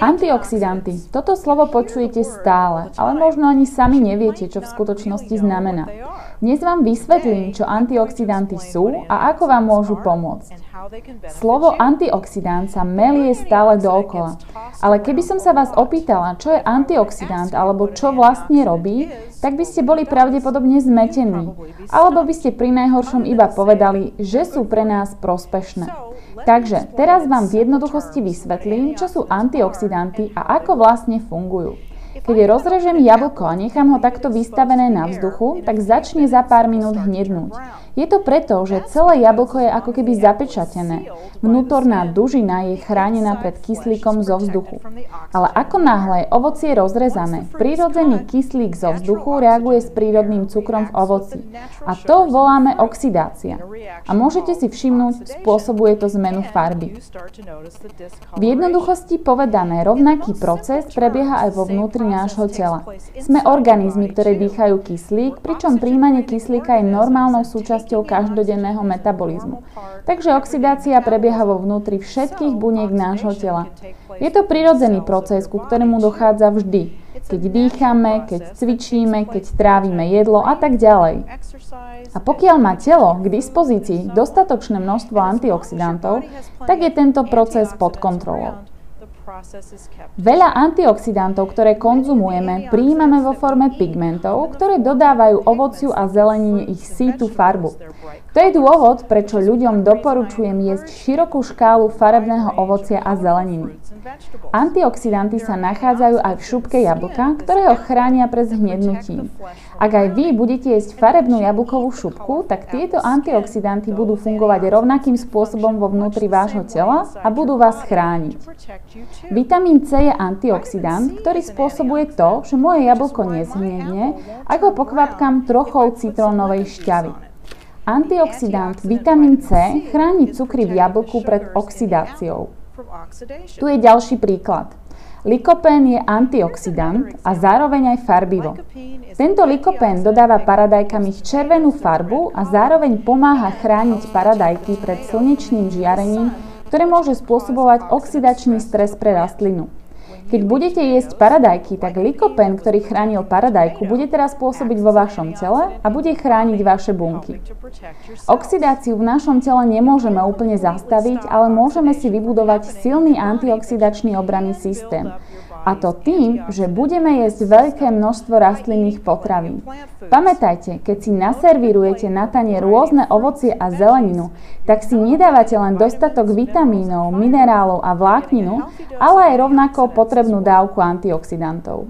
Antioxidanty. Toto slovo počujete stále, ale možno ani sami neviete, čo v skutočnosti znamená. Dnes vám vysvetlím, čo antioxidanty sú a ako vám môžu pomôcť. Slovo antioxidant sa melie stále dookola, ale keby som sa vás opýtala, čo je antioxidant alebo čo vlastne robí, tak by ste boli pravdepodobne zmetení, alebo by ste pri najhoršom iba povedali, že sú pre nás prospešné. Takže teraz vám v jednoduchosti vysvetlím, čo sú antioxidanty a ako vlastne fungujú. Keď rozrežem jablko a nechám ho takto vystavené na vzduchu, tak začne za pár minút hnednúť. Je to preto, že celé jablko je ako keby zapečatené. Vnútorná dužina je chránená pred kyslíkom zo vzduchu. Ale ako náhle je ovocie rozrezané, prirodzený kyslík zo vzduchu reaguje s prírodným cukrom v ovoci. A to voláme oxidácia. A môžete si všimnúť, spôsobuje to zmenu farby. V jednoduchosti povedané, rovnaký proces prebieha aj vo vnútri nášho tela. Sme organizmy, ktoré dýchajú kyslík, pričom príjmanie kyslíka je normálnou súčasťou každodenného metabolizmu. Takže oxidácia prebieha vo vnútri všetkých buniek nášho tela. Je to prirodzený proces, ku ktorému dochádza vždy, keď dýchame, keď cvičíme, keď trávime jedlo a tak ďalej. A pokiaľ má telo k dispozícii dostatočné množstvo antioxidantov, tak je tento proces pod kontrolou. Veľa antioxidantov, ktoré konzumujeme, prijímame vo forme pigmentov, ktoré dodávajú ovociu a zelenine ich sýtu farbu. To je dôvod, prečo ľuďom doporučujem jesť širokú škálu farebného ovocia a zeleniny. Antioxidanty sa nachádzajú aj v šupke jablka, ktoré ho chránia pred zhnednutím. Ak aj vy budete jesť farebnú jablkovú šupku, tak tieto antioxidanty budú fungovať rovnakým spôsobom vo vnútri vášho tela a budú vás chrániť. Vitamín C je antioxidant, ktorý spôsobuje to, že moje jablko nezhnedne, ak ho pokvapkám trochou citrónovej šťavy. Antioxidant vitamín C chráni cukry v jablku pred oxidáciou. Tu je ďalší príklad. Lykopén je antioxidant a zároveň aj farbivo. Tento lykopén dodáva paradajkám ich červenú farbu a zároveň pomáha chrániť paradajky pred slnečným žiarením, ktoré môže spôsobovať oxidačný stres pre rastlinu. Keď budete jesť paradajky, tak lykopén, ktorý chránil paradajku, bude teraz pôsobiť vo vašom tele a bude chrániť vaše bunky. Oxidáciu v našom tele nemôžeme úplne zastaviť, ale môžeme si vybudovať silný antioxidačný obranný systém. A to tým, že budeme jesť veľké množstvo rastlinných potravín. Pamätajte, keď si naservírujete na tanier rôzne ovocie a zeleninu, tak si nedávate len dostatok vitamínov, minerálov a vlákninu, ale aj rovnako potrebnú dávku antioxidantov.